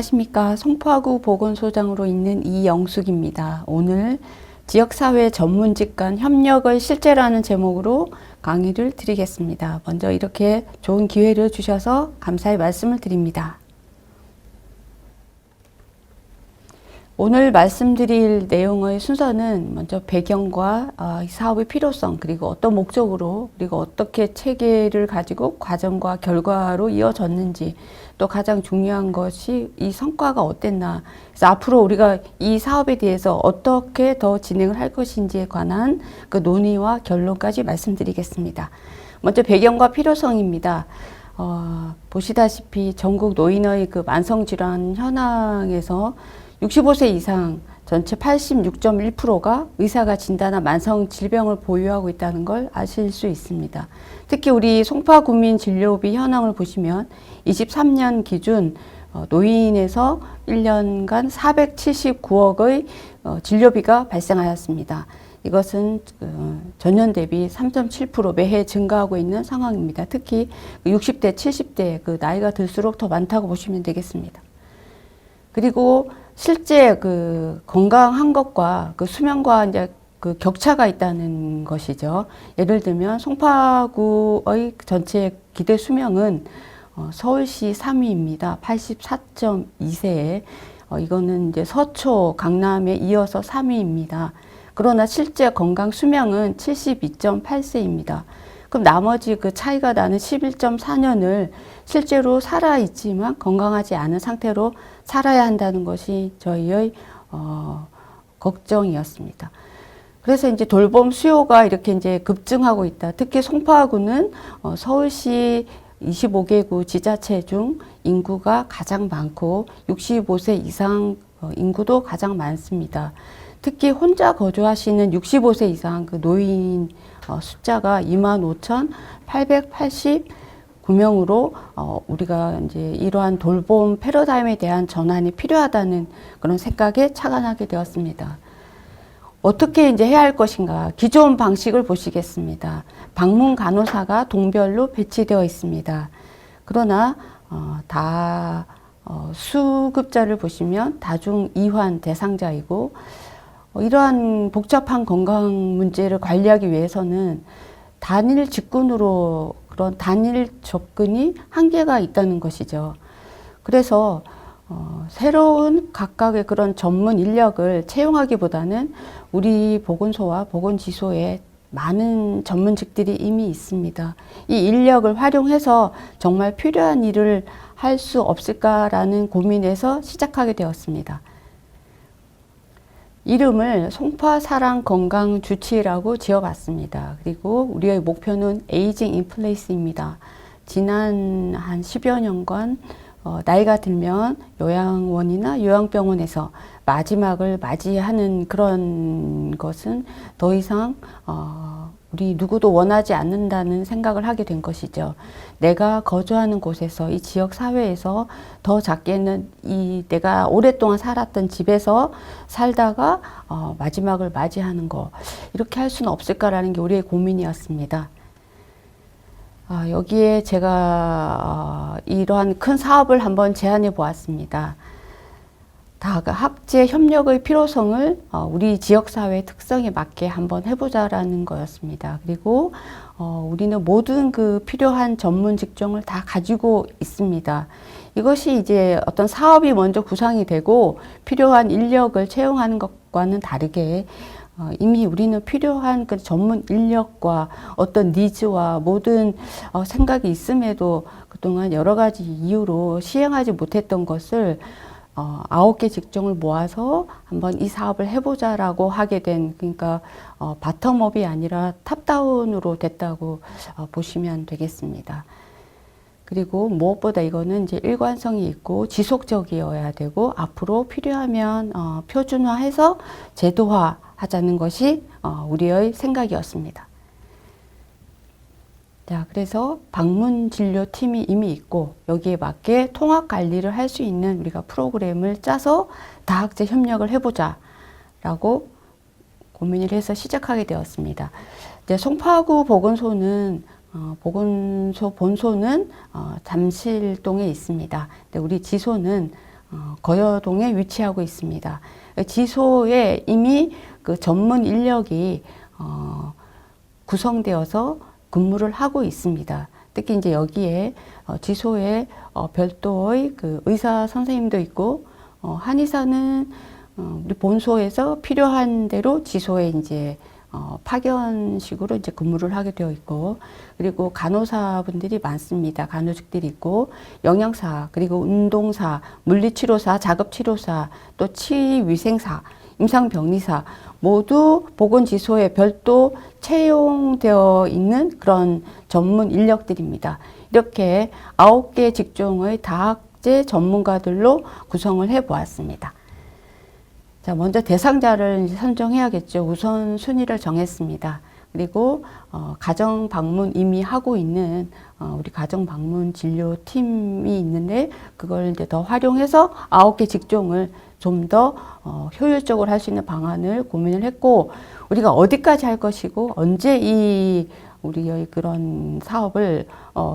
안녕하십니까. 송파구 보건소장으로 있는 이영숙입니다. 오늘 지역사회 전문직 간 협력의 실제라는 제목으로 강의를 드리겠습니다. 먼저 이렇게 좋은 기회를 주셔서 감사의 말씀을 드립니다. 오늘 말씀드릴 내용의 순서는 먼저 배경과 이 사업의 필요성, 그리고 어떤 목적으로, 그리고 어떻게 체계를 가지고 과정과 결과로 이어졌는지, 또 가장 중요한 것이 이 성과가 어땠나, 그래서 앞으로 우리가 이 사업에 대해서 어떻게 더 진행을 할 것인지에 관한 그 논의와 결론까지 말씀드리겠습니다. 먼저 배경과 필요성입니다. 보시다시피 전국 노인의 그 만성질환 현황에서 65세 이상 전체 86.1%가 의사가 진단한 만성 질병을 보유하고 있다는 걸 아실 수 있습니다. 특히 우리 송파구민 진료비 현황을 보시면 23년 기준 노인에서 1년간 479억의 진료비가 발생하였습니다. 이것은 전년 대비 3.7% 매해 증가하고 있는 상황입니다. 특히 60대, 70대 그 나이가 들수록 더 많다고 보시면 되겠습니다. 그리고 실제 그 건강한 것과 그 수명과 이제 그 격차가 있다는 것이죠. 예를 들면 송파구의 전체 기대 수명은 서울시 3위입니다. 84.2세에 이거는 이제 서초, 강남에 이어서 3위입니다. 그러나 실제 건강 수명은 72.8세입니다. 그럼 나머지 그 차이가 나는 11.4년을 실제로 살아있지만 건강하지 않은 상태로 살아야 한다는 것이 저희의 걱정이었습니다. 그래서 이제 돌봄 수요가 이렇게 이제 급증하고 있다. 특히 송파구는 서울시 25개구 지자체 중 인구가 가장 많고 65세 이상 인구도 가장 많습니다. 특히 혼자 거주하시는 65세 이상 그 노인 숫자가 25,889명으로 우리가 이제 이러한 돌봄 패러다임에 대한 전환이 필요하다는 그런 생각에 착안하게 되었습니다. 어떻게 이제 해야 할 것인가? 기존 방식을 보시겠습니다. 방문 간호사가 동별로 배치되어 있습니다. 그러나 수급자를 보시면 다중 이환 대상자이고 이러한 복잡한 건강 문제를 관리하기 위해서는 단일 직군으로 그런 단일 접근이 한계가 있다는 것이죠. 그래서 새로운 각각의 그런 전문 인력을 채용하기보다는 우리 보건소와 보건지소에 많은 전문직들이 이미 있습니다. 이 인력을 활용해서 정말 필요한 일을 할 수 없을까라는 고민에서 시작하게 되었습니다. 이름을 송파사랑건강주치라고 지어봤습니다. 그리고 우리의 목표는 에이징 인플레이스입니다. 지난 한 10여 년간 나이가 들면 요양원이나 요양병원에서 마지막을 맞이하는 그런 것은 더 이상 우리 누구도 원하지 않는다는 생각을 하게 된 것이죠. 내가 거주하는 곳에서 이 지역 사회에서 더 작게는 이 내가 오랫동안 살았던 집에서 살다가 마지막을 맞이하는 거 이렇게 할 수는 없을까라는 게 우리의 고민이었습니다. 여기에 제가 이러한 큰 사업을 한번 제안해 보았습니다. 학제 협력의 필요성을 우리 지역사회의 특성에 맞게 한번 해보자라는 거였습니다. 그리고 우리는 모든 그 필요한 전문 직종을 다 가지고 있습니다. 이것이 이제 어떤 사업이 먼저 구상이 되고 필요한 인력을 채용하는 것과는 다르게 이미 우리는 필요한 그 전문 인력과 어떤 니즈와 모든 생각이 있음에도 그동안 여러 가지 이유로 시행하지 못했던 것을 9개 직종을 모아서 한번 이 사업을 해보자라고 하게 된, 그러니까 바텀업이 아니라 탑다운으로 됐다고 보시면 되겠습니다. 그리고 무엇보다 이거는 이제 일관성이 있고 지속적이어야 되고 앞으로 필요하면 표준화해서 제도화 하자는 것이 우리의 생각이었습니다. 자, 그래서 방문 진료팀이 이미 있고 여기에 맞게 통합 관리를 할 수 있는 우리가 프로그램을 짜서 다학제 협력을 해보자 라고 고민을 해서 시작하게 되었습니다. 이제 송파구 보건소는 보건소 본소는 잠실동에 있습니다. 근데 우리 지소는 거여동에 위치하고 있습니다. 지소에 이미 그 전문 인력이 구성되어서 근무를 하고 있습니다. 특히 이제 여기에 지소에 별도의 그 의사 선생님도 있고, 한의사는 우리 본소에서 필요한 대로 지소에 이제 파견식으로 이제 근무를 하게 되어 있고, 그리고 간호사분들이 많습니다. 간호직들이 있고, 영양사, 그리고 운동사, 물리치료사, 작업치료사, 또 치위생사, 임상병리사 모두 보건지소에 별도 채용되어 있는 그런 전문 인력들입니다. 이렇게 9개 직종의 다학제 전문가들로 구성을 해 보았습니다. 자, 먼저 대상자를 선정해야겠죠. 우선 순위를 정했습니다. 그리고 가정 방문 이미 하고 있는 우리 가정 방문 진료 팀이 있는데, 그걸 이제 더 활용해서 9개 직종을 좀 더 효율적으로 할 수 있는 방안을 고민을 했고, 우리가 어디까지 할 것이고 언제 이 우리의 그런 사업을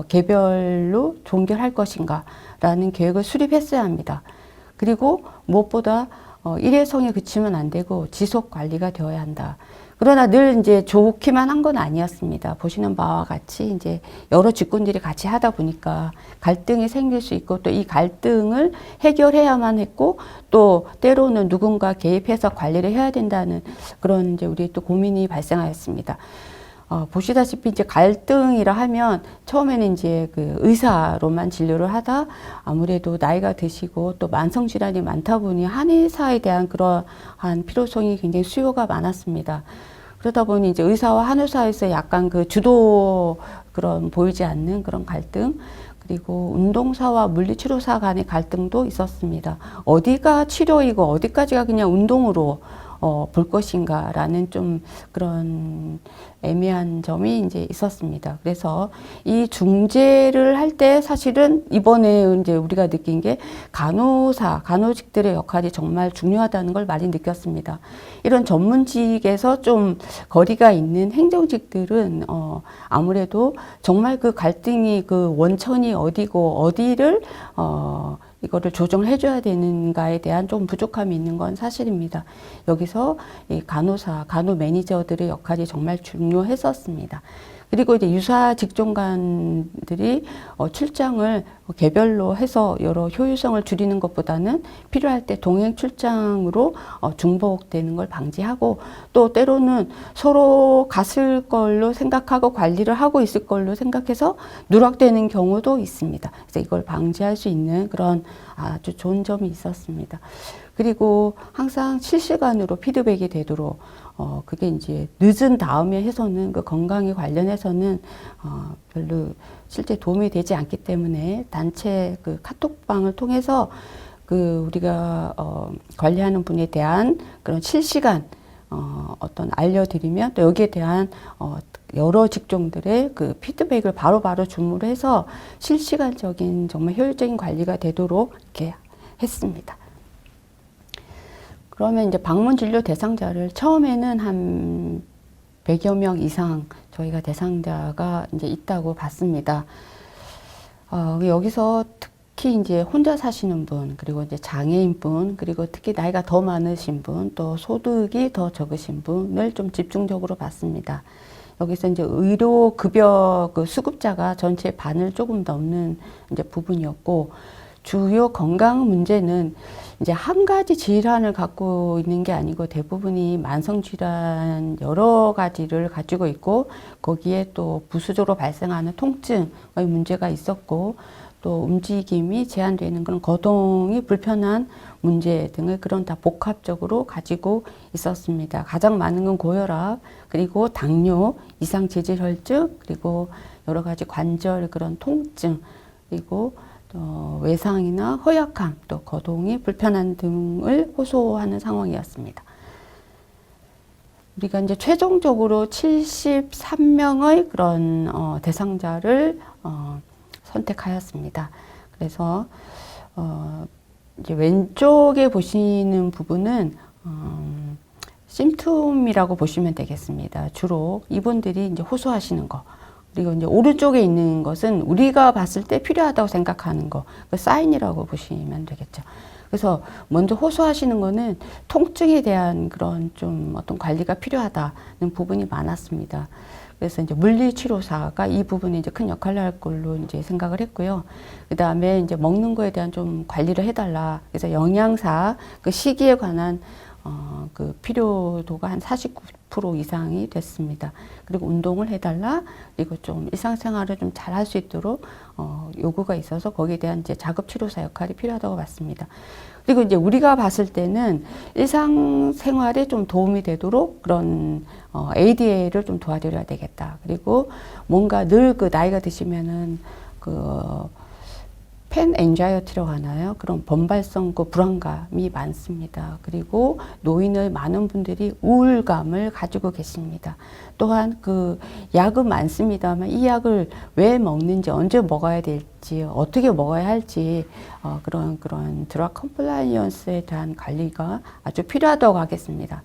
개별로 종결할 것인가라는 계획을 수립했어야 합니다. 그리고 무엇보다 일회성에 그치면 안 되고 지속 관리가 되어야 한다. 그러나 늘 이제 좋기만 한 건 아니었습니다. 보시는 바와 같이 이제 여러 직군들이 같이 하다 보니까 갈등이 생길 수 있고, 또 이 갈등을 해결해야만 했고, 또 때로는 누군가 개입해서 관리를 해야 된다는 그런 이제 우리 또 고민이 발생하였습니다. 보시다시피 이제 갈등이라 하면 처음에는 이제 그 의사로만 진료를 하다 아무래도 나이가 드시고 또 만성 질환이 많다 보니 한의사에 대한 그러한 필요성이 굉장히 수요가 많았습니다. 그러다 보니 이제 의사와 한의사에서 약간 그 주도 그런 보이지 않는 그런 갈등, 그리고 운동사와 물리치료사 간의 갈등도 있었습니다. 어디가 치료이고 어디까지가 그냥 운동으로 볼 것인가라는 좀 그런 애매한 점이 이제 있었습니다. 그래서 이 중재를 할 때 사실은 이번에 이제 우리가 느낀 게 간호직들의 역할이 정말 중요하다는 걸 많이 느꼈습니다. 이런 전문직에서 좀 거리가 있는 행정직들은 아무래도 정말 그 갈등이 그 원천이 어디고 어디를 이거를 조정을 해줘야 되는가에 대한 좀 부족함이 있는 건 사실입니다. 여기서 이 간호 매니저들의 역할이 정말 중요했었습니다. 그리고 이제 유사 직종간들이 출장을 개별로 해서 여러 효율성을 줄이는 것보다는 필요할 때 동행 출장으로 중복되는 걸 방지하고, 또 때로는 서로 갔을 걸로 생각하고 관리를 하고 있을 걸로 생각해서 누락되는 경우도 있습니다. 그래서 이걸 방지할 수 있는 그런 아주 좋은 점이 있었습니다. 그리고 항상 실시간으로 피드백이 되도록 그게 이제 늦은 다음에 해서는 그 건강에 관련해서는 별로 실제 도움이 되지 않기 때문에 단체 그 카톡방을 통해서 그 우리가 관리하는 분에 대한 그런 실시간 어떤 알려드리면, 또 여기에 대한 여러 직종들의 그 피드백을 바로바로 주문을 해서 실시간적인 정말 효율적인 관리가 되도록 이렇게 했습니다. 그러면 이제 방문 진료 대상자를 처음에는 한 100여 명 이상 저희가 대상자가 이제 있다고 봤습니다. 여기서 특히 이제 혼자 사시는 분, 그리고 이제 장애인 분, 그리고 특히 나이가 더 많으신 분, 또 소득이 더 적으신 분을 좀 집중적으로 봤습니다. 여기서 이제 의료급여 그 수급자가 전체 반을 조금 넘는 이제 부분이었고, 주요 건강 문제는 이제 한 가지 질환을 갖고 있는 게 아니고 대부분이 만성 질환 여러 가지를 가지고 있고, 거기에 또 부수적으로 발생하는 통증의 문제가 있었고, 또 움직임이 제한되는 그런 거동이 불편한 문제 등을 그런 다 복합적으로 가지고 있었습니다. 가장 많은 건 고혈압, 그리고 당뇨, 이상체질혈증, 그리고 여러 가지 관절 그런 통증, 그리고 외상이나 허약함, 또 거동이 불편한 등을 호소하는 상황이었습니다. 우리가 이제 최종적으로 73명의 그런 대상자를 선택하였습니다. 그래서 이제 왼쪽에 보시는 부분은 심툼이라고 보시면 되겠습니다. 주로 이분들이 이제 호소하시는 거. 그리고 이제 오른쪽에 있는 것은 우리가 봤을 때 필요하다고 생각하는 거, 그 사인이라고 보시면 되겠죠. 그래서 먼저 호소하시는 거는 통증에 대한 그런 좀 어떤 관리가 필요하다는 부분이 많았습니다. 그래서 이제 물리치료사가 이 부분에 이제 큰 역할을 할 걸로 이제 생각을 했고요. 그 다음에 이제 먹는 거에 대한 좀 관리를 해달라. 그래서 영양사 그 시기에 관한 그 필요도가 한 49% 이상이 됐습니다. 그리고 운동을 해달라. 그리고 좀 일상생활을 좀 잘 할 수 있도록 요구가 있어서 거기에 대한 이제 자급치료사 역할이 필요하다고 봤습니다. 그리고 이제 우리가 봤을 때는 일상생활에 좀 도움이 되도록 그런 ADA를 좀 도와드려야 되겠다. 그리고 뭔가 늘 그 나이가 드시면은 그 팬 엔자이어티라고 하나요? 그런 번발성 그 불안감이 많습니다. 그리고 노인의 많은 분들이 우울감을 가지고 계십니다. 또한 그 약은 많습니다만 이 약을 왜 먹는지, 언제 먹어야 될지, 어떻게 먹어야 할지 그런 드러그 컴플라이언스에 대한 관리가 아주 필요하다고 하겠습니다.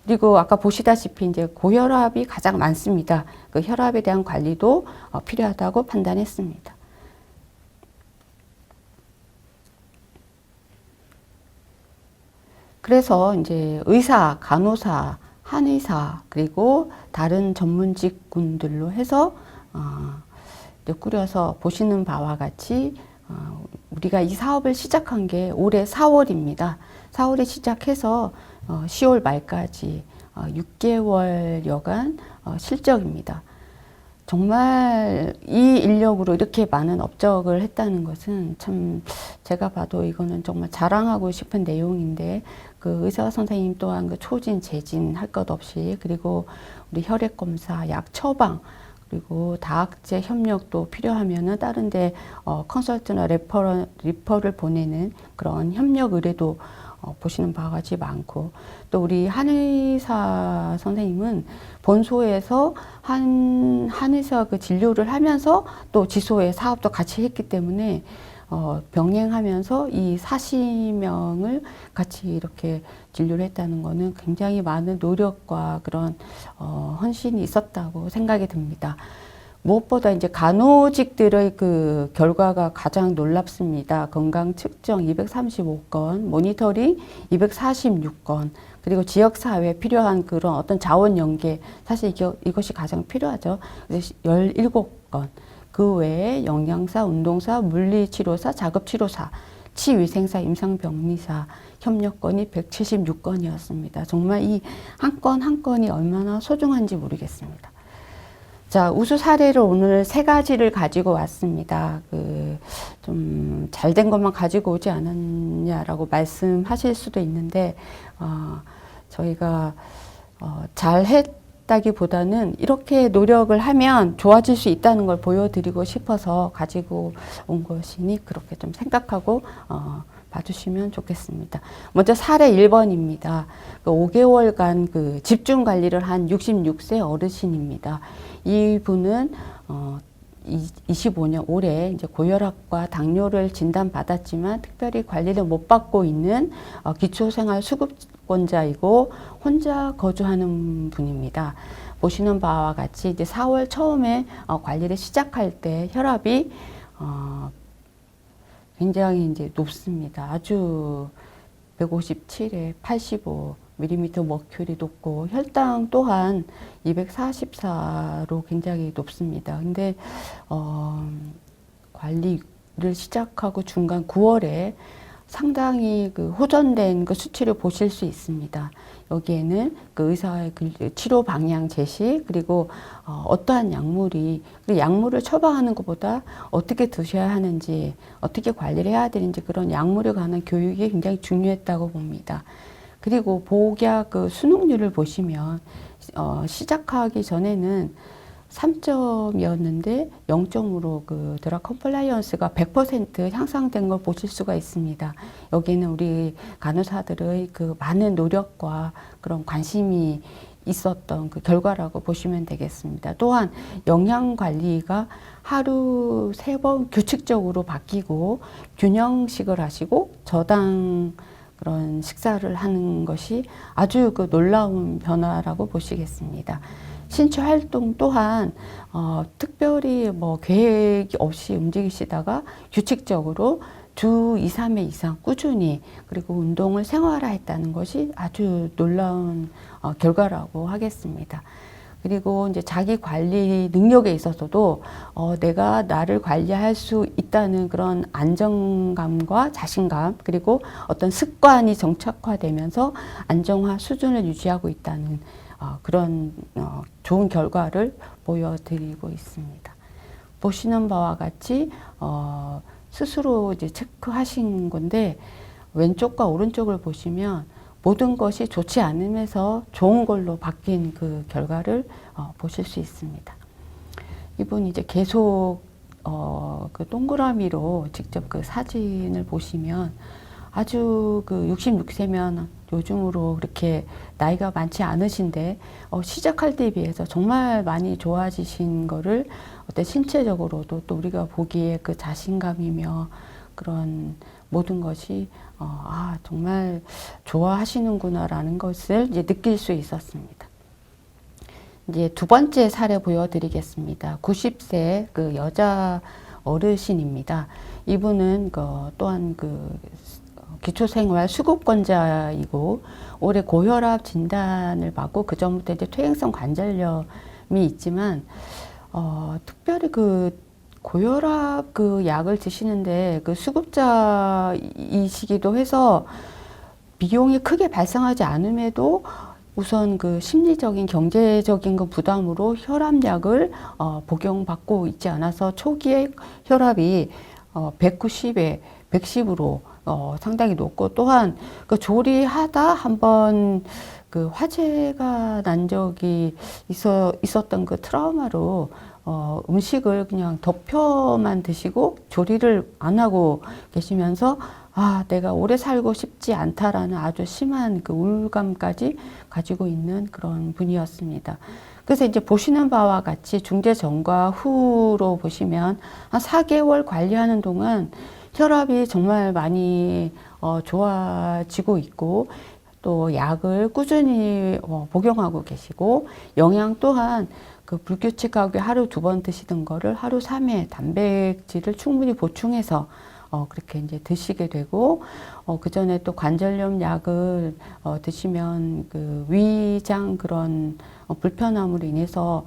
그리고 아까 보시다시피 이제 고혈압이 가장 많습니다. 그 혈압에 대한 관리도 필요하다고 판단했습니다. 그래서 이제 의사, 간호사, 한의사, 그리고 다른 전문직군들로 해서 꾸려서 보시는 바와 같이 우리가 이 사업을 시작한 게 올해 4월입니다. 4월에 시작해서 10월 말까지 6개월여간 실적입니다. 정말 이 인력으로 이렇게 많은 업적을 했다는 것은 참 제가 봐도 이거는 정말 자랑하고 싶은 내용인데 그 의사 선생님 또한 그 초진, 재진 할 것 없이 그리고 우리 혈액 검사, 약 처방 그리고 다학제 협력도 필요하면은 다른 데 컨설트나 리퍼를 보내는 그런 협력 의뢰도 보시는 바와 같이 많고 또 우리 한의사 선생님은 본소에서 한의사 그 진료를 하면서 또 지소의 사업도 같이 했기 때문에 병행하면서 이 40명을 같이 이렇게 진료를 했다는 거는 굉장히 많은 노력과 그런 헌신이 있었다고 생각이 듭니다. 무엇보다 이제 간호직들의 그 결과가 가장 놀랍습니다. 건강 측정 235건, 모니터링 246건, 그리고 지역사회에 필요한 그런 어떤 자원 연계, 사실 이것이 가장 필요하죠. 17건. 그 외에 영양사, 운동사, 물리치료사, 자급치료사, 치위생사, 임상병리사 협력건이 176건이었습니다. 정말 이 한 건 한 건이 얼마나 소중한지 모르겠습니다. 자, 우수 사례를 오늘 3가지를 가지고 왔습니다. 좀 잘된 것만 가지고 오지 않았냐라고 말씀하실 수도 있는데, 저희가, 잘했다기보다는 이렇게 노력을 하면 좋아질 수 있다는 걸 보여드리고 싶어서 가지고 온 것이니 그렇게 좀 생각하고, 봐주시면 좋겠습니다. 먼저 사례 1번입니다. 5개월간 그 집중 관리를 한 66세 어르신입니다. 이분은 25년 올해 이제 고혈압과 당뇨를 진단받았지만 특별히 관리를 못 받고 있는 기초생활 수급권자이고 혼자 거주하는 분입니다. 보시는 바와 같이 이제 4월 처음에 관리를 시작할 때 혈압이 굉장히 이제 높습니다. 아주 157에 85mm 머큐리 높고 혈당 또한 244로 굉장히 높습니다. 근데 관리를 시작하고 중간 9월에 상당히 그 호전된 그 수치를 보실 수 있습니다. 여기에는 그 의사의 그 치료 방향 제시 그리고 어떠한 약물이 그 약물을 처방하는 것보다 어떻게 드셔야 하는지 어떻게 관리를 해야 되는지 그런 약물에 관한 교육이 굉장히 중요했다고 봅니다. 그리고 복약 그 수능률을 보시면 시작하기 전에는 3점이었는데 0점으로 그 드러그 컴플라이언스가 100% 향상된 걸 보실 수가 있습니다. 여기는 우리 간호사들의 그 많은 노력과 그런 관심이 있었던 그 결과라고 보시면 되겠습니다. 또한 영양 관리가 하루 3번 규칙적으로 바뀌고 균형식을 하시고 저당 그런 식사를 하는 것이 아주 그 놀라운 변화라고 보시겠습니다. 신체 활동 또한 특별히 뭐 계획 없이 움직이시다가 규칙적으로 주 2, 3회 이상 꾸준히 그리고 운동을 생활화했다는 것이 아주 놀라운 결과라고 하겠습니다. 그리고 이제 자기 관리 능력에 있어서도 내가 나를 관리할 수 있다는 그런 안정감과 자신감 그리고 어떤 습관이 정착화되면서 안정화 수준을 유지하고 있다는 그런 좋은 결과를 보여드리고 있습니다. 보시는 바와 같이 스스로 이제 체크하신 건데 왼쪽과 오른쪽을 보시면 모든 것이 좋지 않으면서 좋은 걸로 바뀐 그 결과를 보실 수 있습니다. 이분이 이제 계속 그 동그라미로 직접 그 사진을 보시면 아주 그 66세면 요즘으로 그렇게 나이가 많지 않으신데 시작할 때에 비해서 정말 많이 좋아지신 거를 어떤 신체적으로도 또 우리가 보기에 그 자신감이며 그런 모든 것이 정말 좋아하시는구나라는 것을 이제 느낄 수 있었습니다. 이제 두 번째 사례 보여드리겠습니다. 90세 그 여자 어르신입니다. 이분은 또한 그 기초생활 수급권자이고 올해 고혈압 진단을 받고 그 전부터 이제 퇴행성 관절염이 있지만 특별히 그 고혈압 그 약을 드시는데 그 수급자이시기도 해서 비용이 크게 발생하지 않음에도 우선 그 심리적인 경제적인 그 부담으로 혈압약을 복용받고 있지 않아서 초기에 혈압이 190에 110으로 상당히 높고 또한 그 조리하다 한번 그 화재가 난 적이 있었던 그 트라우마로 음식을 그냥 덮여만 드시고 조리를 안 하고 계시면서 내가 오래 살고 싶지 않다라는 아주 심한 그 우울감까지 가지고 있는 그런 분이었습니다. 그래서 이제 보시는 바와 같이 중재 전과 후로 보시면 한 4개월 관리하는 동안 혈압이 정말 많이 좋아지고 있고 또 약을 꾸준히 복용하고 계시고 영양 또한 그 불규칙하게 하루 2번 드시던 거를 하루 3회 단백질을 충분히 보충해서 그렇게 이제 드시게 되고 그 전에 또 관절염 약을 드시면 그 위장 그런 불편함으로 인해서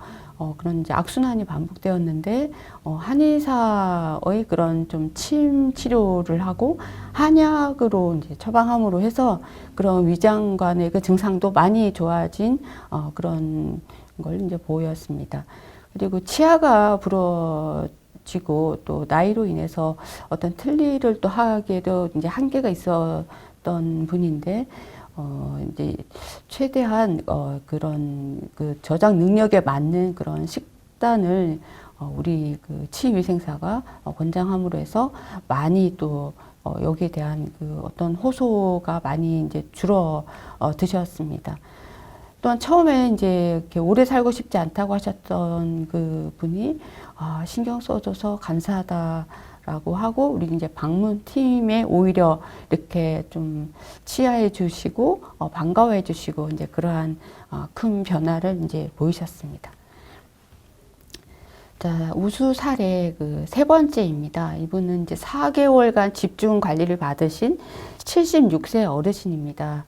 그런 이제 악순환이 반복되었는데 한의사의 그런 좀 침 치료를 하고 한약으로 이제 처방함으로 해서 그런 위장관의 그 증상도 많이 좋아진 그런 걸 이제 보였습니다. 그리고 치아가 부러지고 또 나이로 인해서 어떤 틀니를 또 하기에도 이제 한계가 있었던 분인데 이제 최대한 그런 그 저장 능력에 맞는 그런 식단을 우리 그 치위생사가 권장함으로 해서 많이 또 여기에 대한 그 어떤 호소가 많이 이제 줄어 드셨습니다. 또한 처음에 이제 이렇게 오래 살고 싶지 않다고 하셨던 그 분이 신경 써줘서 감사하다라고 하고 우리 이제 방문팀에 오히려 이렇게 좀 치하해 주시고 반가워해 주시고 이제 그러한 큰 변화를 이제 보이셨습니다. 자, 우수 사례 그 세 번째입니다. 이분은 이제 4개월간 집중 관리를 받으신 76세 어르신입니다.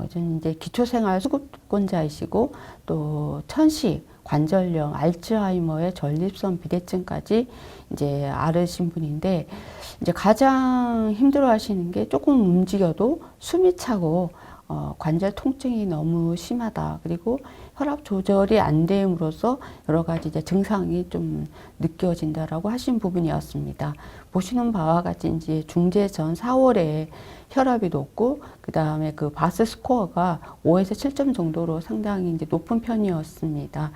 저는 이제 기초생활 수급권자이시고 또 천식, 관절염, 알츠하이머의 전립선 비대증까지 이제 앓으신 분인데 이제 가장 힘들어하시는 게 조금 움직여도 숨이 차고 관절 통증이 너무 심하다. 그리고 혈압 조절이 안 됨으로써 여러 가지 이제 증상이 좀 느껴진다라고 하신 부분이었습니다. 보시는 바와 같이 이제 중재 전 4월에 혈압이 높고 그 다음에 그 바스 스코어가 5에서 7점 정도로 상당히 이제 높은 편이었습니다.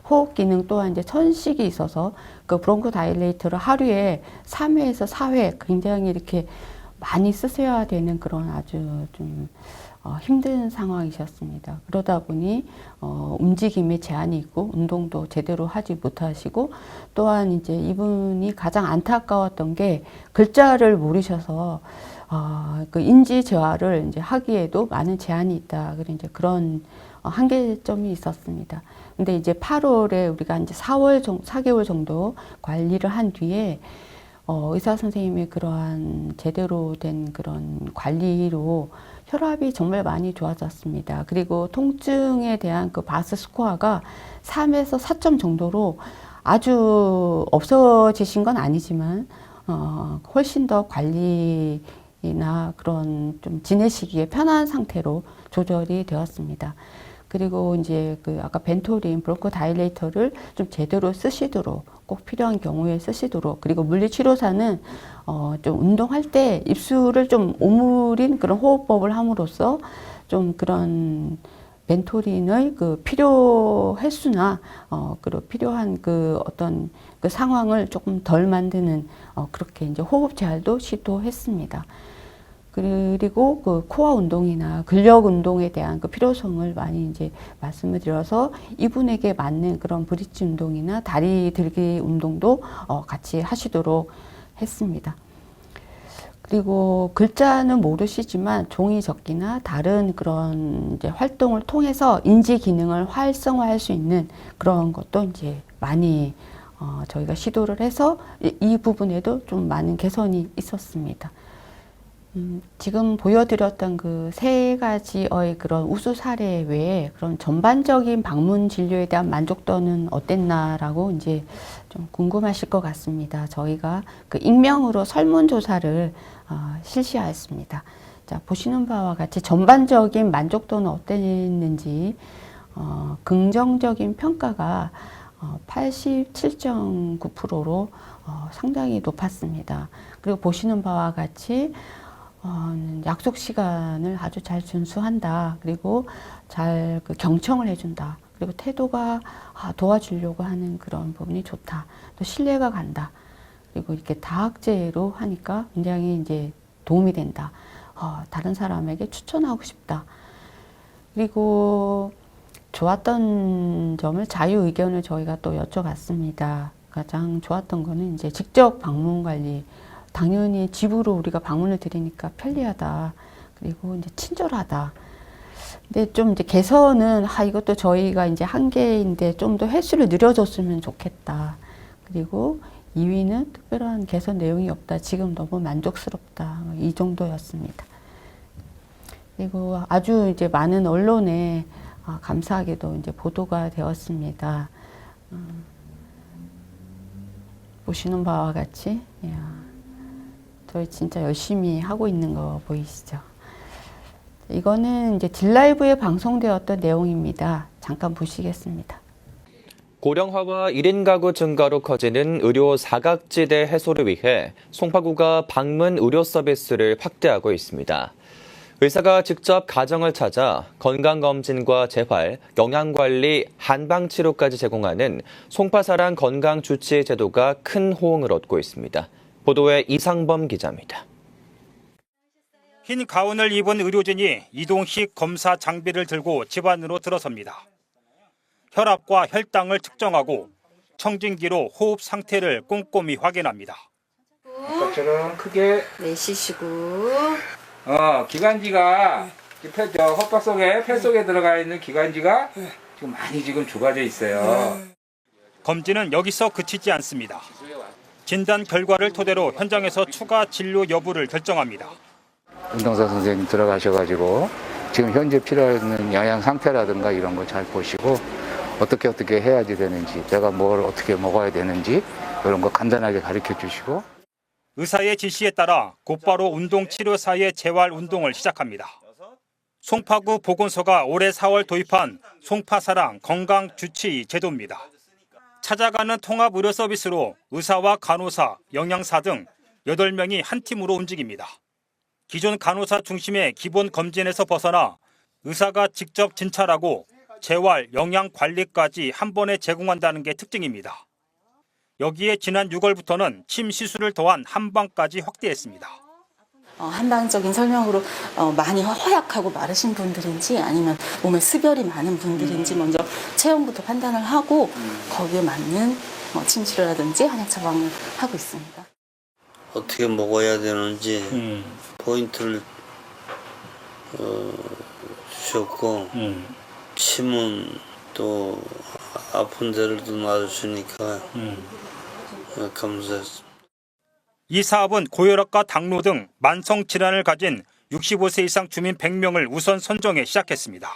호흡 기능 또한 이제 천식이 있어서 그 브론코 다일레이터를 하루에 3회에서 4회 굉장히 이렇게 많이 쓰셔야 되는 그런 아주 좀 힘든 상황이셨습니다. 그러다 보니 움직임에 제한이 있고 운동도 제대로 하지 못하시고 또한 이제 이분이 가장 안타까웠던 게 글자를 모르셔서 그 인지 재활을 이제 하기에도 많은 제한이 있다. 그런 이제 그런 한계점이 있었습니다. 근데 이제 8월에 우리가 이제 4개월 정도 관리를 한 뒤에 의사 선생님의 그러한 제대로 된 그런 관리로 혈압이 정말 많이 좋아졌습니다. 그리고 통증에 대한 그 바스 스코어가 3에서 4점 정도로 아주 없어지신 건 아니지만, 훨씬 더 관리나 그런 좀 지내시기에 편한 상태로 조절이 되었습니다. 그리고 이제 그 아까 벤토린, 브론코 다일레이터를 좀 제대로 쓰시도록, 꼭 필요한 경우에 쓰시도록, 그리고 물리치료사는 좀 운동할 때 입술을 좀 오므린 그런 호흡법을 함으로써 좀 그런 벤토린의 그 필요 횟수나 그리고 필요한 그 어떤 그 상황을 조금 덜 만드는 그렇게 이제 호흡 재활도 시도했습니다. 그리고 그 코어 운동이나 근력 운동에 대한 그 필요성을 많이 이제 말씀을 드려서 이분에게 맞는 그런 브릿지 운동이나 다리 들기 운동도 같이 하시도록 했습니다. 그리고 글자는 모르시지만 종이 접기나 다른 그런 이제 활동을 통해서 인지 기능을 활성화할 수 있는 그런 것도 이제 많이 저희가 시도를 해서 이 부분에도 좀 많은 개선이 있었습니다. 지금 보여드렸던 그 세 가지의 그런 우수 사례 외에 그런 전반적인 방문 진료에 대한 만족도는 어땠나라고 이제 좀 궁금하실 것 같습니다. 저희가 그 익명으로 설문조사를 실시하였습니다. 자, 보시는 바와 같이 전반적인 만족도는 어땠는지, 긍정적인 평가가 87.9%로 상당히 높았습니다. 그리고 보시는 바와 같이 약속 시간을 아주 잘 준수한다. 그리고 잘 그 경청을 해준다. 그리고 태도가 도와주려고 하는 그런 부분이 좋다. 또 신뢰가 간다. 그리고 이렇게 다학제로 하니까 굉장히 이제 도움이 된다. 다른 사람에게 추천하고 싶다. 그리고 좋았던 점을 자유 의견을 저희가 또 여쭤봤습니다. 가장 좋았던 거는 이제 직접 방문 관리. 당연히 집으로 우리가 방문을 드리니까 편리하다. 그리고 이제 친절하다. 근데 좀 이제 개선은 이것도 저희가 이제 한계인데 좀 더 횟수를 늘려줬으면 좋겠다. 그리고 2위는 특별한 개선 내용이 없다. 지금 너무 만족스럽다. 이 정도였습니다. 그리고 아주 이제 많은 언론에 감사하게도 이제 보도가 되었습니다. 보시는 바와 같이 저희 진짜 열심히 하고 있는 거 보이시죠? 이거는 이제 딜라이브에 방송되었던 내용입니다. 잠깐 보시겠습니다. 고령화와 1인 가구 증가로 커지는 의료 사각지대 해소를 위해 송파구가 방문 의료 서비스를 확대하고 있습니다. 의사가 직접 가정을 찾아 건강검진과 재활, 영양관리, 한방치료까지 제공하는 송파사랑 건강주치의 제도가 큰 호응을 얻고 있습니다. 보도에 이상범 기자입니다. 흰 가운을 입은 의료진이 이동식 검사 장비를 들고 집안으로 들어섭니다. 혈압과 혈당을 측정하고 청진기로 호흡 상태를 꼼꼼히 확인합니다. 아까처럼 크게 내쉬시고 기관지가 혓박 속에 폐 속에 들어가 있는 기관지가 지금 많이 좁아져 있어요. 검진은 여기서 그치지 않습니다. 진단 결과를 토대로 현장에서 추가 진료 여부를 결정합니다. 운동사 선생님 들어가셔가지고 지금 현재 필요한 영양 상태라든가 이런 거 잘 보시고 어떻게 해야지 되는지, 내가 뭘 어떻게 먹어야 되는지 이런 거 간단하게 가르쳐 주시고, 의사의 지시에 따라 곧바로 운동치료사의 재활 운동을 시작합니다. 송파구 보건소가 올해 4월 도입한 송파사랑 건강주치의 제도입니다. 찾아가는 통합 의료 서비스로 의사와 간호사, 영양사 등 8명이 한 팀으로 움직입니다. 기존 간호사 중심의 기본 검진에서 벗어나 의사가 직접 진찰하고 재활, 영양 관리까지 한 번에 제공한다는 게 특징입니다. 여기에 지난 6월부터는 침 시술을 더한 한방까지 확대했습니다. 한방적인 설명으로 많이 허약하고 마르신 분들인지 아니면 몸에 습열이 많은 분들인지 먼저 체형부터 판단을 하고 거기에 맞는 침치료라든지 한약 처방을 하고 있습니다. 어떻게 먹어야 되는지 포인트를 주셨고 침은 또 아픈 데를 또 놔주시니까 감사했습니다. 이 사업은 고혈압과 당뇨 등 만성 질환을 가진 65세 이상 주민 100명을 우선 선정해 시작했습니다.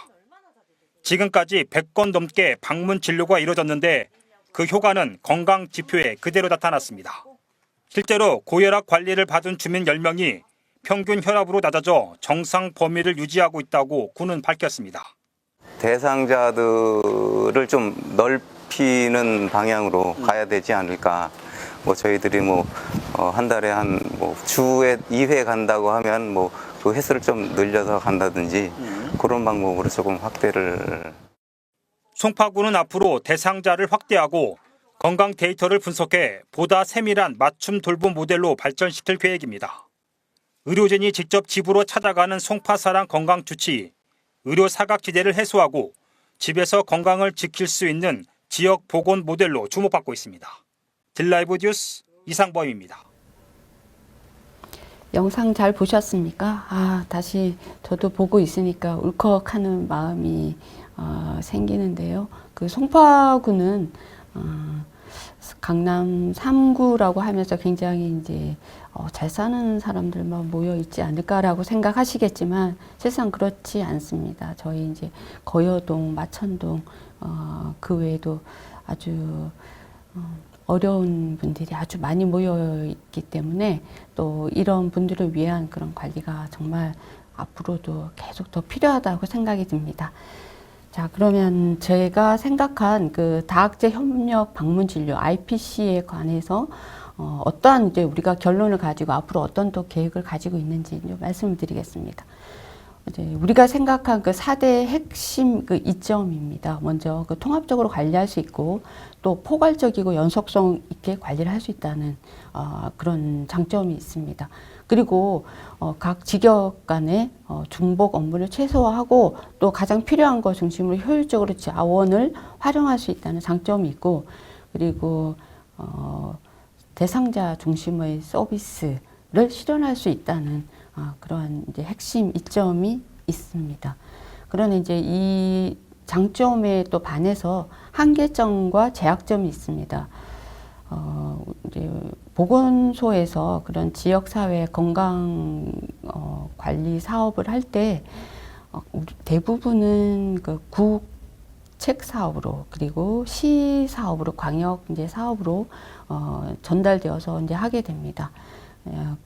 지금까지 100건 넘게 방문 진료가 이뤄졌는데 그 효과는 건강 지표에 그대로 나타났습니다. 실제로 고혈압 관리를 받은 주민 10명이 평균 혈압으로 낮아져 정상 범위를 유지하고 있다고 구는 밝혔습니다. 대상자들을 좀 넓히는 방향으로 가야 되지 않을까. 저희들이 한 달에 주에 2회 간다고 하면 그 횟수를 좀 늘려서 간다든지 그런 방법으로 조금 확대를. 송파구는 앞으로 대상자를 확대하고 건강 데이터를 분석해 보다 세밀한 맞춤 돌봄 모델로 발전시킬 계획입니다. 의료진이 직접 집으로 찾아가는 송파사랑 건강주치, 의료 사각지대를 해소하고 집에서 건강을 지킬 수 있는 지역 보건 모델로 주목받고 있습니다. 딜라이브 뉴스 이상범입니다. 영상 잘 보셨습니까? 다시 저도 보고 있으니까 울컥하는 마음이 생기는데요. 그 송파구는 강남 3구라고 하면서 굉장히 이제 잘 사는 사람들만 모여 있지 않을까라고 생각하시겠지만 실상 그렇지 않습니다. 저희 이제 거여동, 마천동 그 외에도 아주 어려운 분들이 아주 많이 모여 있기 때문에 또 이런 분들을 위한 그런 관리가 정말 앞으로도 계속 더 필요하다고 생각이 듭니다. 자, 그러면 제가 생각한 그 다학제 협력 방문 진료 IPC에 관해서 어떠한 이제 우리가 결론을 가지고 앞으로 어떤 또 계획을 가지고 있는지 좀 말씀을 드리겠습니다. 이제 우리가 생각한 그 4대 핵심 그 이점입니다. 먼저 그 통합적으로 관리할 수 있고 또 포괄적이고 연속성 있게 관리를 할 수 있다는 그런 장점이 있습니다. 그리고 각 직역 간의 중복 업무를 최소화하고 또 가장 필요한 것 중심으로 효율적으로 자원을 활용할 수 있다는 장점이 있고 그리고 대상자 중심의 서비스를 실현할 수 있다는 그러한 이제 핵심 이점이 있습니다. 그러나 이제 이 장점에 또 반해서 한계점과 제약점이 있습니다. 이제 보건소에서 그런 지역사회 건강 관리 사업을 할 때 대부분은 그 구책 사업으로 그리고 시 사업으로 광역 이제 사업으로 전달되어서 이제 하게 됩니다.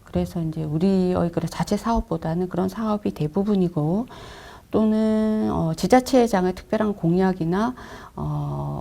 그래서 이제 우리의 그런 자체 사업보다는 그런 사업이 대부분이고 또는 지자체장의 특별한 공약이나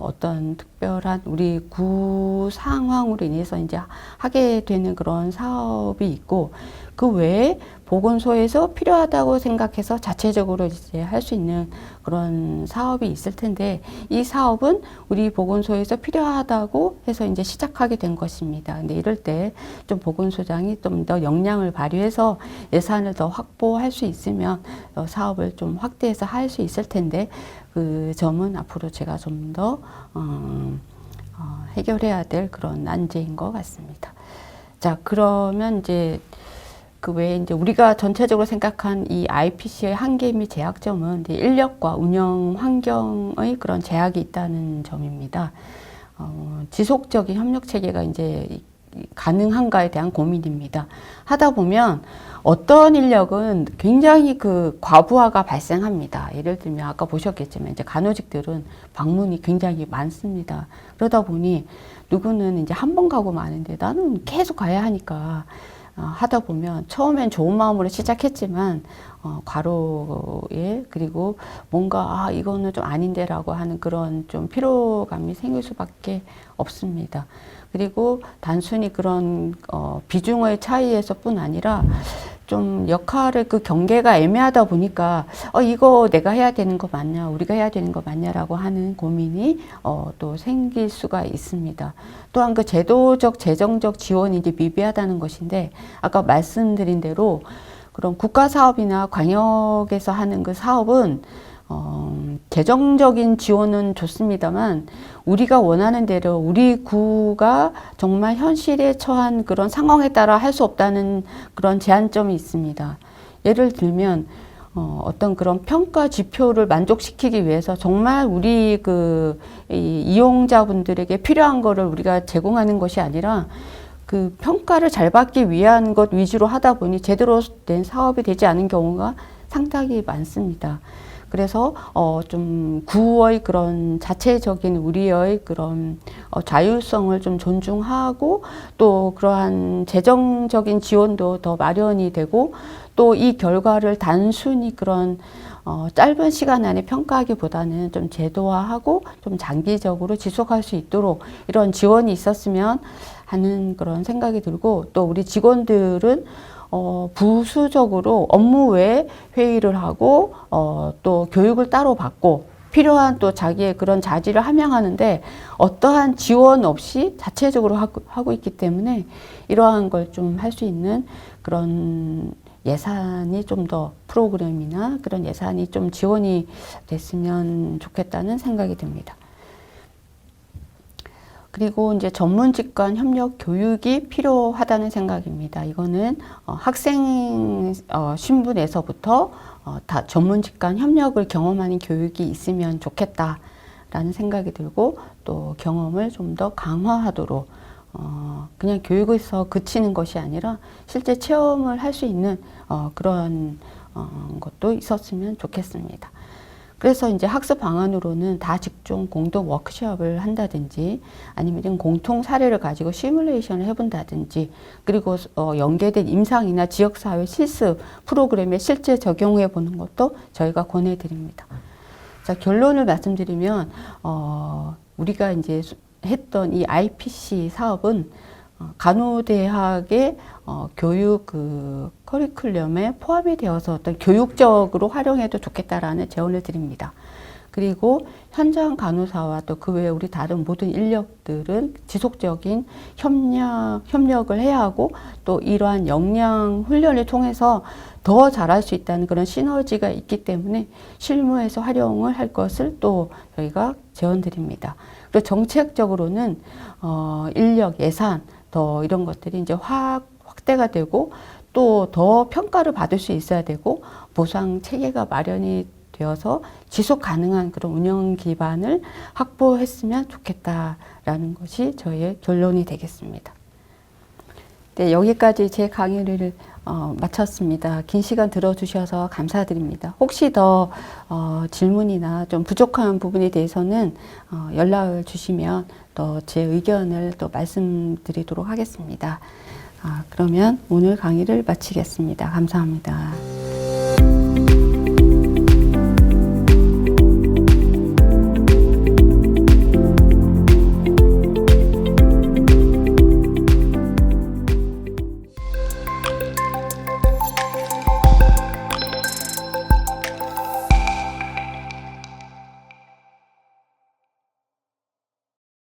어떤 특별한 우리 구 상황으로 인해서 이제 하게 되는 그런 사업이 있고 그 외에 보건소에서 필요하다고 생각해서 자체적으로 이제 할 수 있는 그런 사업이 있을 텐데 이 사업은 우리 보건소에서 필요하다고 해서 이제 시작하게 된 것입니다. 근데 이럴 때 좀 보건소장이 좀 더 역량을 발휘해서 예산을 더 확보할 수 있으면 사업을 좀 확대해서 할 수 있을 텐데 그 점은 앞으로 제가 좀 더 해결해야 될 그런 난제인 것 같습니다. 자, 그러면 이제 그 외에 이제 우리가 전체적으로 생각한 이 IPC의 한계 및 제약점은 이제 인력과 운영 환경의 그런 제약이 있다는 점입니다. 지속적인 협력 체계가 이제 가능한가에 대한 고민입니다. 하다 보면 어떤 인력은 굉장히 그 과부하가 발생합니다. 예를 들면 아까 보셨겠지만 이제 간호직들은 방문이 굉장히 많습니다. 그러다 보니 누구는 이제 한 번 가고 마는데 나는 계속 가야 하니까 하다 보면 처음엔 좋은 마음으로 시작했지만 과로에 그리고 뭔가 이거는 좀 아닌데라고 하는 그런 좀 피로감이 생길 수밖에 없습니다. 그리고 단순히 그런 비중의 차이에서뿐 아니라 좀 역할을 그 경계가 애매하다 보니까 이거 내가 해야 되는 거 맞냐 우리가 해야 되는 거 맞냐라고 하는 고민이 또 생길 수가 있습니다. 또한 그 제도적 재정적 지원이 이제 미비하다는 것인데 아까 말씀드린 대로 그런 국가 사업이나 광역에서 하는 그 사업은 재정적인 지원은 좋습니다만 우리가 원하는 대로 우리 구가 정말 현실에 처한 그런 상황에 따라 할 수 없다는 그런 제한점이 있습니다. 예를 들면 어떤 그런 평가 지표를 만족시키기 위해서 정말 우리 그 이용자분들에게 필요한 거를 우리가 제공하는 것이 아니라 그 평가를 잘 받기 위한 것 위주로 하다 보니 제대로 된 사업이 되지 않은 경우가 상당히 많습니다. 그래서 좀 구의 그런 자체적인 우리의 그런 자율성을 좀 존중하고 또 그러한 재정적인 지원도 더 마련이 되고 또 이 결과를 단순히 그런 짧은 시간 안에 평가하기보다는 좀 제도화하고 좀 장기적으로 지속할 수 있도록 이런 지원이 있었으면 하는 그런 생각이 들고 또 우리 직원들은 부수적으로 업무 외에 회의를 하고 또 교육을 따로 받고 필요한 또 자기의 그런 자질을 함양하는데 어떠한 지원 없이 자체적으로 하고 있기 때문에 이러한 걸 좀 할 수 있는 그런 예산이 좀 더 프로그램이나 그런 예산이 좀 지원이 됐으면 좋겠다는 생각이 듭니다. 그리고 이제 전문직 간 협력 교육이 필요하다는 생각입니다. 이거는 학생 신분에서부터 다 전문직 간 협력을 경험하는 교육이 있으면 좋겠다라는 생각이 들고 또 경험을 좀 더 강화하도록 그냥 교육에서 그치는 것이 아니라 실제 체험을 할 수 있는 그런 것도 있었으면 좋겠습니다. 그래서 이제 학습 방안으로는 다직종 공동 워크숍을 한다든지 아니면 공통 사례를 가지고 시뮬레이션을 해본다든지 그리고 연계된 임상이나 지역사회 실습 프로그램에 실제 적용해 보는 것도 저희가 권해드립니다. 자, 결론을 말씀드리면 우리가 이제 했던 이 IPC 사업은 간호대학의 교육 그 커리큘럼에 포함이 되어서 어떤 교육적으로 활용해도 좋겠다라는 제언을 드립니다. 그리고 현장 간호사와 또 그 외에 우리 다른 모든 인력들은 지속적인 협력을 해야 하고 또 이러한 역량 훈련을 통해서 더 잘할 수 있다는 그런 시너지가 있기 때문에 실무에서 활용을 할 것을 또 저희가 제언드립니다. 그리고 정책적으로는 인력, 예산, 더 이런 것들이 이제 확대가 되고 또 더 평가를 받을 수 있어야 되고 보상 체계가 마련이 되어서 지속 가능한 그런 운영 기반을 확보했으면 좋겠다라는 것이 저희의 결론이 되겠습니다. 네, 여기까지 제 강의를 마쳤습니다. 긴 시간 들어주셔서 감사드립니다. 혹시 더 질문이나 좀 부족한 부분에 대해서는 연락을 주시면 또 제 의견을 또 말씀드리도록 하겠습니다. 그러면 오늘 강의를 마치겠습니다. 감사합니다.